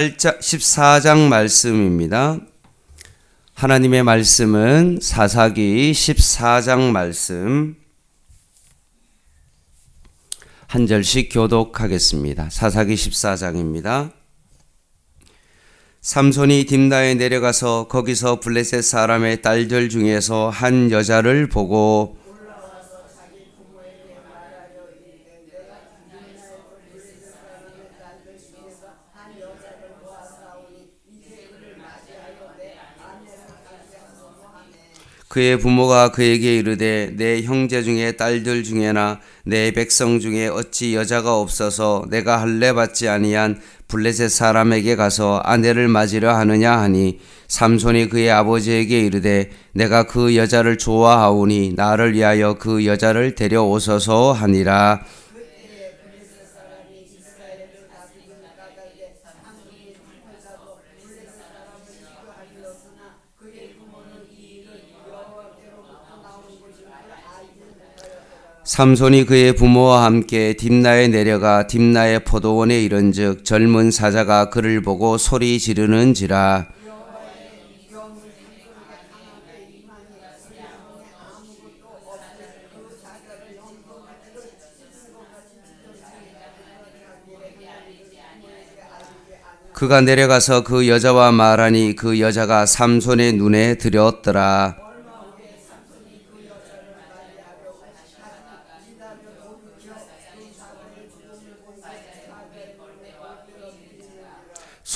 14장 말씀입니다. 하나님의 말씀은 사사기 14장 말씀 한 절씩 교독하겠습니다. 사사기 14장입니다. 삼손이 딥나에 내려가서 거기서 블레셋 사람의 딸들 중에서 한 여자를 보고 그의 부모가 그에게 이르되 내 형제 중에 딸들 중에나 내 백성 중에 어찌 여자가 없어서 내가 할례 받지 아니한 블레셋 사람에게 가서 아내를 맞으려 하느냐 하니 삼손이 그의 아버지에게 이르되 내가 그 여자를 좋아하오니 나를 위하여 그 여자를 데려오소서 하니라. 삼손이 그의 부모와 함께 딥나에 내려가 딥나의 포도원에 이른즉 젊은 사자가 그를 보고 소리 지르는지라. 그가 내려가서 그 여자와 말하니 그 여자가 삼손의 눈에 들여었더라.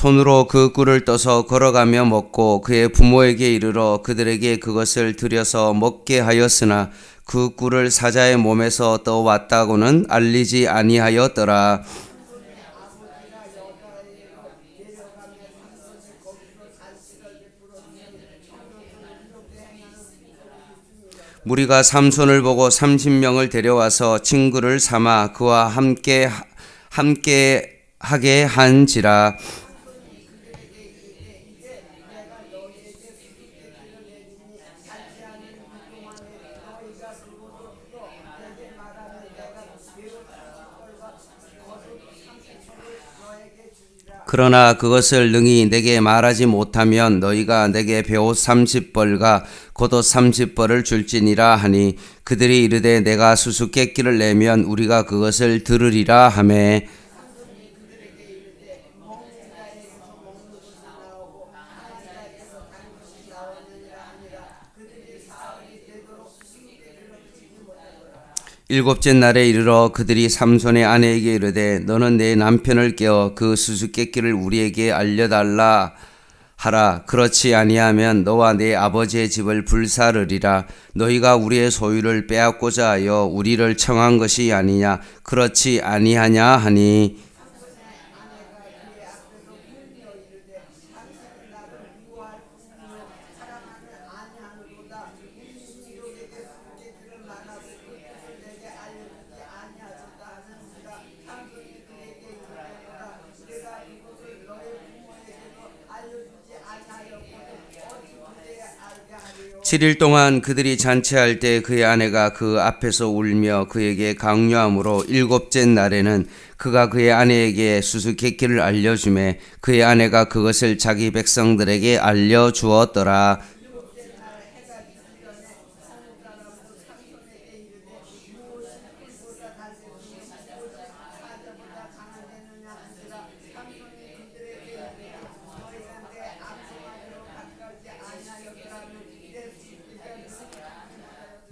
손으로 그 꿀을 떠서 걸어가며 먹고 그의 부모에게 이르러 그들에게 그것을 들여서 먹게 하였으나 그 꿀을 사자의 몸에서 떠왔다고는 알리지 아니하였더라. 무리가 삼손을 보고 30명을 데려와서 친구를 삼아 그와 함께 하게 한지라. 그러나 그것을 능히 내게 말하지 못하면 너희가 내게 베옷 30벌과 겉옷 30벌을 줄지니라 하니 그들이 이르되 내가 수수께끼를 내면 우리가 그것을 들으리라 하매 일곱째 날에 이르러 그들이 삼손의 아내에게 이르되 너는 내 남편을 깨어 그 수수께끼를 우리에게 알려달라 하라. 그렇지 아니하면 너와 내 아버지의 집을 불사르리라. 너희가 우리의 소유를 빼앗고자 하여 우리를 청한 것이 아니냐. 그렇지 아니하냐 하니 칠 일 동안 그들이 잔치할 때 그의 아내가 그 앞에서 울며 그에게 강요함으로 일곱째 날에는 그가 그의 아내에게 수수께끼를 알려주매 그의 아내가 그것을 자기 백성들에게 알려주었더라.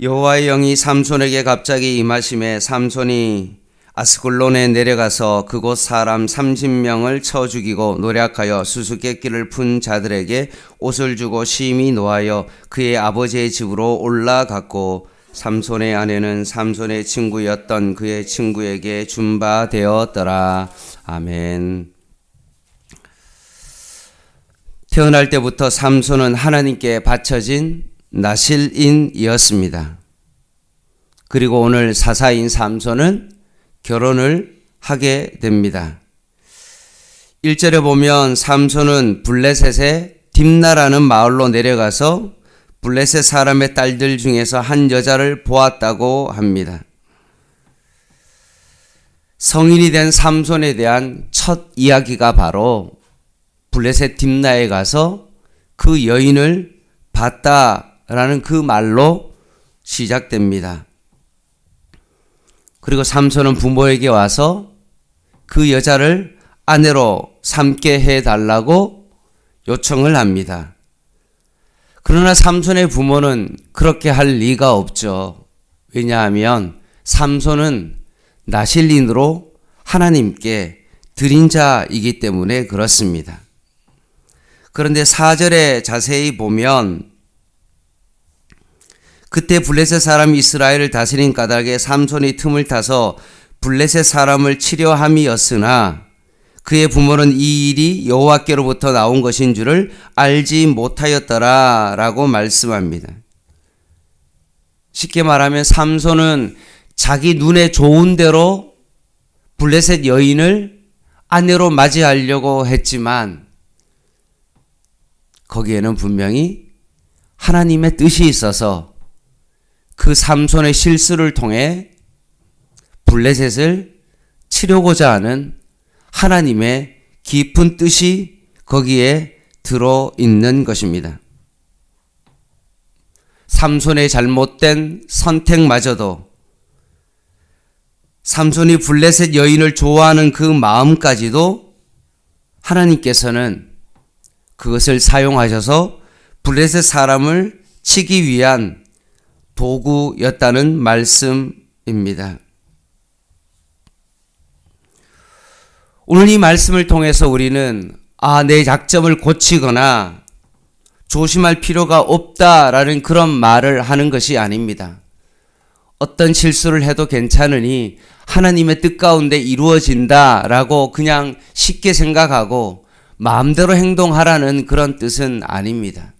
여호와의 영이 삼손에게 갑자기 임하심에 삼손이 아스글론에 내려가서 그곳 사람 30명을 쳐 죽이고 노략하여 수수께끼를 푼 자들에게 옷을 주고 심히 노하여 그의 아버지의 집으로 올라갔고 삼손의 아내는 삼손의 친구였던 그의 친구에게 준 바 되었더라. 아멘. 태어날 때부터 삼손은 하나님께 바쳐진 나실인이었습니다. 그리고 오늘 사사인 삼손은 결혼을 하게 됩니다. 1절에 보면 삼손은 블레셋의 딥나라는 마을로 내려가서 블레셋 사람의 딸들 중에서 한 여자를 보았다고 합니다. 성인이 된 삼손에 대한 첫 이야기가 바로 블레셋 딥나에 가서 그 여인을 봤다라는 그 말로 시작됩니다. 그리고 삼손은 부모에게 와서 그 여자를 아내로 삼게 해달라고 요청을 합니다. 그러나 삼손의 부모는 그렇게 할 리가 없죠. 왜냐하면 삼손은 나실린으로 하나님께 드린 자이기 때문에 그렇습니다. 그런데 4절에 자세히 보면 그때 블레셋 사람 이스라엘을 다스린 까닭에 삼손이 틈을 타서 블레셋 사람을 치려 함이었으나 그의 부모는 이 일이 여호와께로부터 나온 것인 줄을 알지 못하였더라라고 말씀합니다. 쉽게 말하면 삼손은 자기 눈에 좋은 대로 블레셋 여인을 아내로 맞이하려고 했지만 거기에는 분명히 하나님의 뜻이 있어서 그 삼손의 실수를 통해 블레셋을 치려고자 하는 하나님의 깊은 뜻이 거기에 들어있는 것입니다. 삼손의 잘못된 선택마저도 삼손이 블레셋 여인을 좋아하는 그 마음까지도 하나님께서는 그것을 사용하셔서 블레셋 사람을 치기 위한 도구였다는 말씀입니다. 오늘 이 말씀을 통해서 우리는 내 약점을 고치거나 조심할 필요가 없다라는 그런 말을 하는 것이 아닙니다. 어떤 실수를 해도 괜찮으니 하나님의 뜻 가운데 이루어진다라고 그냥 쉽게 생각하고 마음대로 행동하라는 그런 뜻은 아닙니다.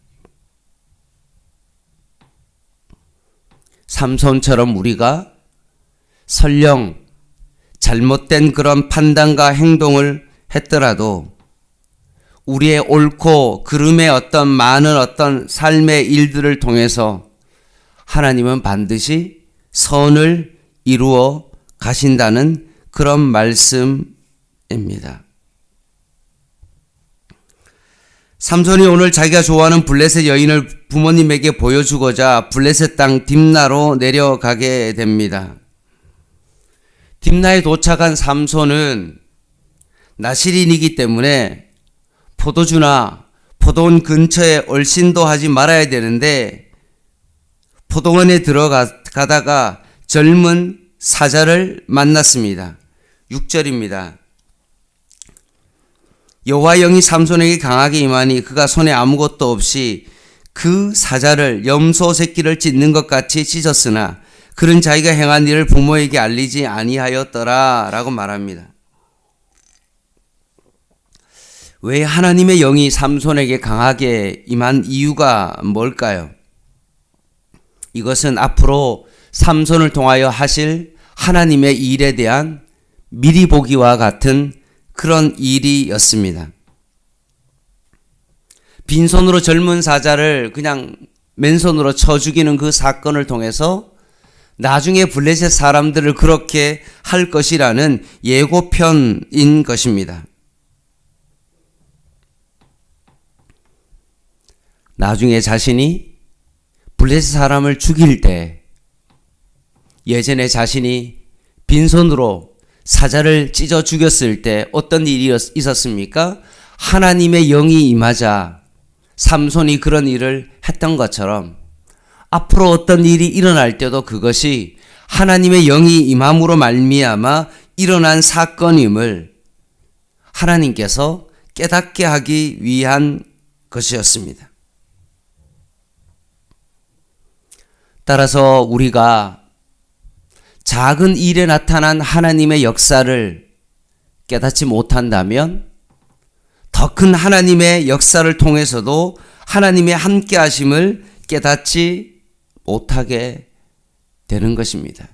삼손처럼 우리가 설령 잘못된 그런 판단과 행동을 했더라도 우리의 옳고 그름의 어떤 많은 어떤 삶의 일들을 통해서 하나님은 반드시 선을 이루어 가신다는 그런 말씀입니다. 삼손이 오늘 자기가 좋아하는 블레셋 여인을 부모님에게 보여주고자 블레셋 땅 딥나로 내려가게 됩니다. 딥나에 도착한 삼손은 나실인이기 때문에 포도주나 포도원 근처에 얼씬도 하지 말아야 되는데 포도원에 들어가다가 젊은 사자를 만났습니다. 6절입니다. 여호와 영이 삼손에게 강하게 임하니 그가 손에 아무것도 없이 그 사자를 염소 새끼를 찢는 것 같이 찢었으나 그는 자기가 행한 일을 부모에게 알리지 아니하였더라 라고 말합니다. 왜 하나님의 영이 삼손에게 강하게 임한 이유가 뭘까요? 이것은 앞으로 삼손을 통하여 하실 하나님의 일에 대한 미리 보기와 같은 그런 일이었습니다. 빈손으로 젊은 사자를 그냥 맨손으로 쳐 죽이는 그 사건을 통해서 나중에 블레셋 사람들을 그렇게 할 것이라는 예고편인 것입니다. 나중에 자신이 블레셋 사람을 죽일 때 예전에 자신이 빈손으로 사자를 찢어 죽였을 때 어떤 일이 있었습니까? 하나님의 영이 임하자 삼손이 그런 일을 했던 것처럼 앞으로 어떤 일이 일어날 때도 그것이 하나님의 영이 임함으로 말미암아 일어난 사건임을 하나님께서 깨닫게 하기 위한 것이었습니다. 따라서 우리가 작은 일에 나타난 하나님의 역사를 깨닫지 못한다면 더 큰 하나님의 역사를 통해서도 하나님의 함께 하심을 깨닫지 못하게 되는 것입니다.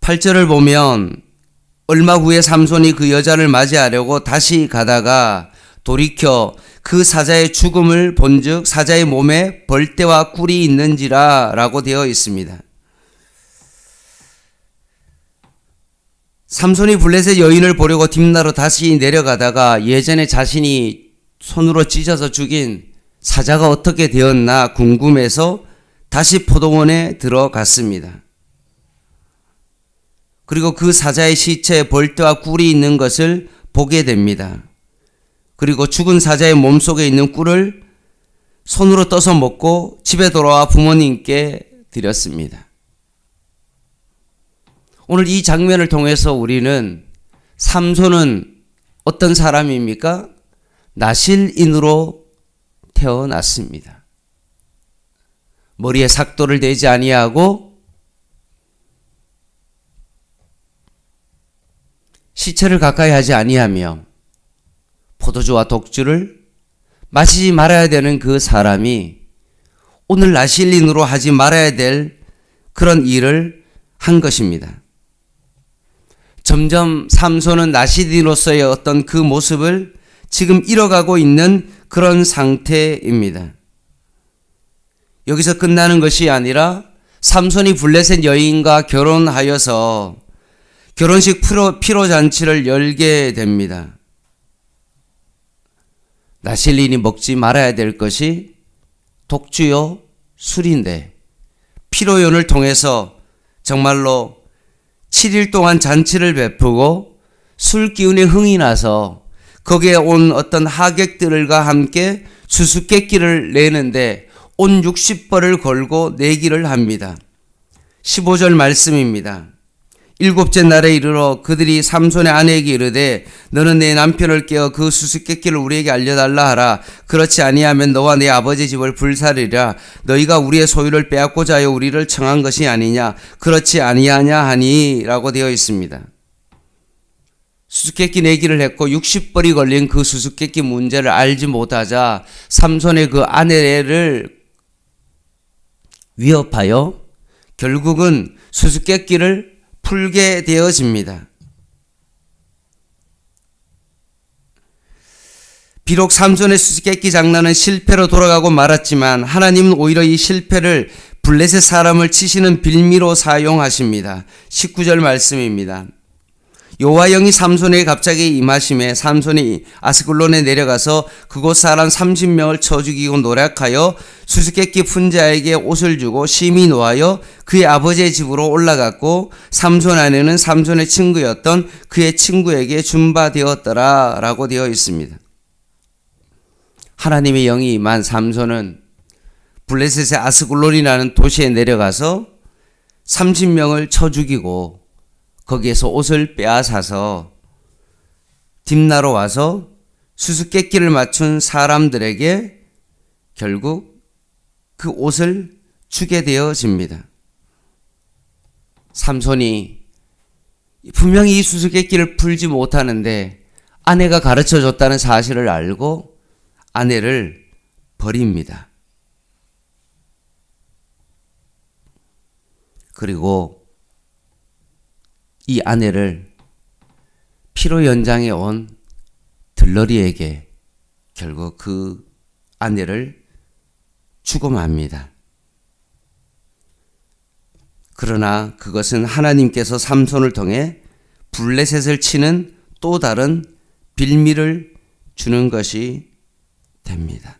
8절을 보면 얼마 후에 삼손이 그 여자를 맞이하려고 다시 가다가 돌이켜 그 사자의 죽음을 본즉 사자의 몸에 벌떼와 꿀이 있는지라 라고 되어 있습니다. 삼손이 블레셋 여인을 보려고 딥나로 다시 내려가다가 예전에 자신이 손으로 찢어서 죽인 사자가 어떻게 되었나 궁금해서 다시 포도원에 들어갔습니다. 그리고 그 사자의 시체에 벌떼와 꿀이 있는 것을 보게 됩니다. 그리고 죽은 사자의 몸속에 있는 꿀을 손으로 떠서 먹고 집에 돌아와 부모님께 드렸습니다. 오늘 이 장면을 통해서 우리는 삼손은 어떤 사람입니까? 나실인으로 태어났습니다. 머리에 삭도를 대지 아니하고 시체를 가까이 하지 아니하며 포도주와 독주를 마시지 말아야 되는 그 사람이 오늘 나실인으로 하지 말아야 될 그런 일을 한 것입니다. 점점 삼손은 나실인으로서의 어떤 그 모습을 지금 잃어가고 있는 그런 상태입니다. 여기서 끝나는 것이 아니라 삼손이 블레셋 여인과 결혼하여서 결혼식 피로잔치를 열게 됩니다. 나실인이 먹지 말아야 될 것이 독주요 술인데 피로연을 통해서 정말로 7일 동안 잔치를 베푸고 술 기운에 흥이 나서 거기에 온 어떤 하객들과 함께 수수께끼를 내는데 온 60벌을 걸고 내기를 합니다. 15절 말씀입니다. 일곱째 날에 이르러 그들이 삼손의 아내에게 이르되 너는 내 남편을 깨어 그 수수께끼를 우리에게 알려달라 하라. 그렇지 아니하면 너와 내 아버지 집을 불사르리라. 너희가 우리의 소유를 빼앗고자 하여 우리를 청한 것이 아니냐. 그렇지 아니하냐 하니 라고 되어 있습니다. 수수께끼 내기를 했고 60벌이 걸린 그 수수께끼 문제를 알지 못하자 삼손의 그 아내를 위협하여 결국은 수수께끼를 풀게 되어집니다. 비록 삼손의 수수께끼 장난은 실패로 돌아가고 말았지만 하나님은 오히려 이 실패를 블레셋 사람을 치시는 빌미로 사용하십니다. 19절 말씀입니다. 여호와 영이 삼손에게 갑자기 임하심에 삼손이 아스글론에 내려가서 그곳 사람 30명을 쳐 죽이고 노략하여 수수께끼 푼 자에게 옷을 주고 심히 노하여 그의 아버지의 집으로 올라갔고 삼손 아내는 삼손의 친구였던 그의 친구에게 준바되었더라 라고 되어 있습니다. 하나님의 영이 임한 삼손은 블레셋의 아스글론이라는 도시에 내려가서 30명을 쳐 죽이고 거기에서 옷을 빼앗아서 딥나로 와서 수수께끼를 맞춘 사람들에게 결국 그 옷을 주게 되어집니다. 삼손이 분명히 이 수수께끼를 풀지 못하는데 아내가 가르쳐 줬다는 사실을 알고 아내를 버립니다. 그리고 이 아내를 피로 연장해 온 들러리에게 결국 그 아내를 주고 맙니다. 그러나 그것은 하나님께서 삼손을 통해 블레셋을 치는 또 다른 빌미를 주는 것이 됩니다.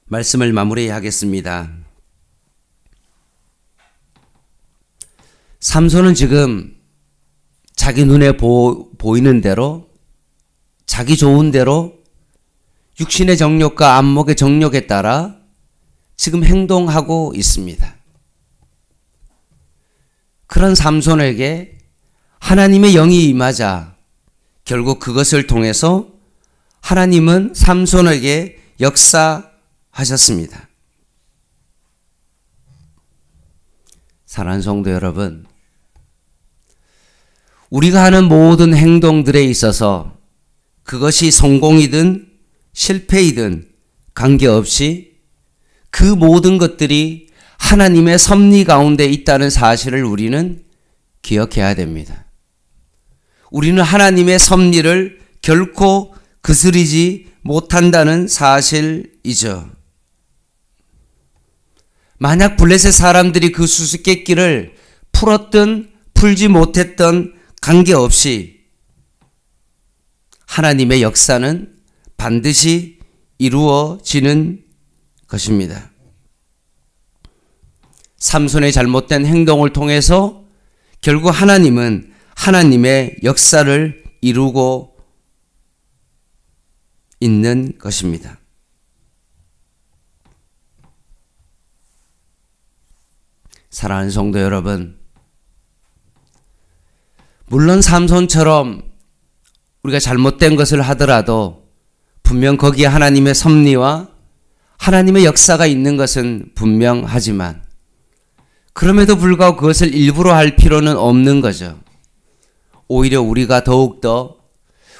말씀을 마무리하겠습니다. 삼손은 지금 자기 눈에 보이는 대로 자기 좋은 대로 육신의 정욕과 안목의 정욕에 따라 지금 행동하고 있습니다. 그런 삼손에게 하나님의 영이 임하자 결국 그것을 통해서 하나님은 삼손에게 역사하셨습니다. 사랑하는 성도 여러분, 우리가 하는 모든 행동들에 있어서 그것이 성공이든 실패이든 관계없이 그 모든 것들이 하나님의 섭리 가운데 있다는 사실을 우리는 기억해야 됩니다. 우리는 하나님의 섭리를 결코 거스르지 못한다는 사실이죠. 만약 블레셋 사람들이 그 수수께끼를 풀었든 풀지 못했던 관계없이 하나님의 역사는 반드시 이루어지는 것입니다. 삼손의 잘못된 행동을 통해서 결국 하나님은 하나님의 역사를 이루고 있는 것입니다. 사랑하는 성도 여러분, 물론 삼손처럼 우리가 잘못된 것을 하더라도 분명 거기에 하나님의 섭리와 하나님의 역사가 있는 것은 분명하지만 그럼에도 불구하고 그것을 일부러 할 필요는 없는 거죠. 오히려 우리가 더욱더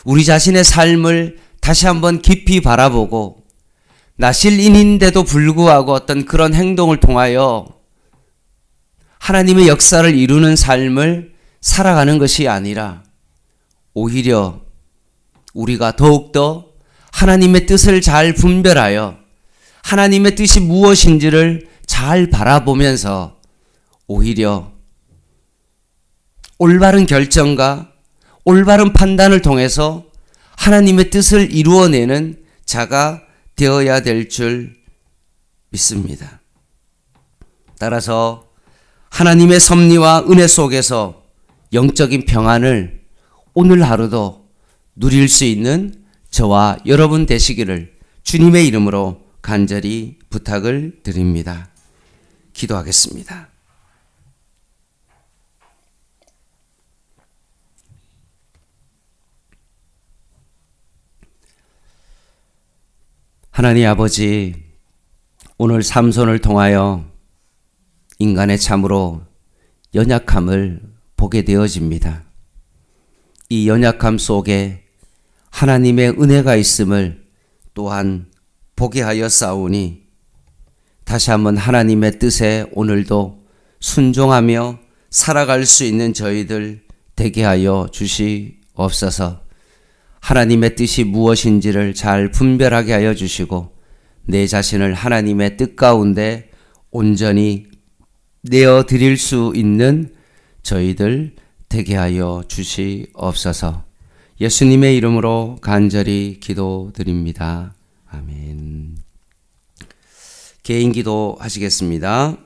우리 자신의 삶을 다시 한번 깊이 바라보고 나실인인데도 불구하고 어떤 그런 행동을 통하여 하나님의 역사를 이루는 삶을 살아가는 것이 아니라 오히려 우리가 더욱더 하나님의 뜻을 잘 분별하여 하나님의 뜻이 무엇인지를 잘 바라보면서 오히려 올바른 결정과 올바른 판단을 통해서 하나님의 뜻을 이루어내는 자가 되어야 될 줄 믿습니다. 따라서 하나님의 섭리와 은혜 속에서 영적인 평안을 오늘 하루도 누릴 수 있는 저와 여러분 되시기를 주님의 이름으로 간절히 부탁을 드립니다. 기도하겠습니다. 하나님 아버지, 오늘 삼손을 통하여 인간의 참으로 연약함을 보게 되어집니다. 이 연약함 속에 하나님의 은혜가 있음을 또한 보게 하여 싸우니 다시 한번 하나님의 뜻에 오늘도 순종하며 살아갈 수 있는 저희들 되게 하여 주시옵소서. 하나님의 뜻이 무엇인지를 잘 분별하게 하여 주시고 내 자신을 하나님의 뜻 가운데 온전히 내어드릴 수 있는 저희들 되게 하여 주시옵소서. 예수님의 이름으로 간절히 기도드립니다. 아멘. 개인 기도 하시겠습니다.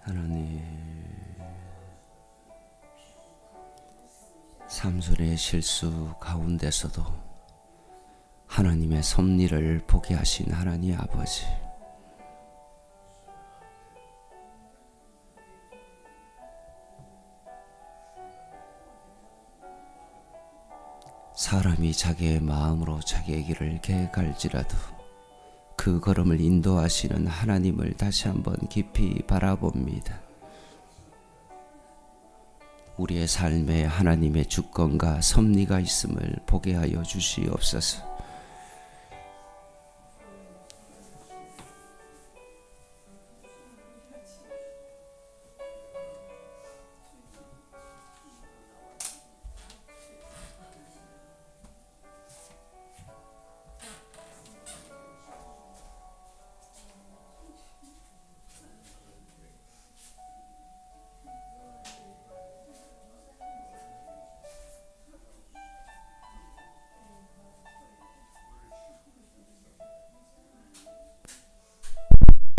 하나님, 삼손의 실수 가운데서도 하나님의 섭리를 보게 하신 하나님 아버지, 사람이 자기의 마음으로 자기의 길을 계획할지라도 그 걸음을 인도하시는 하나님을 다시 한번 깊이 바라봅니다. 우리의 삶에 하나님의 주권과 섭리가 있음을 보게 하여 주시옵소서.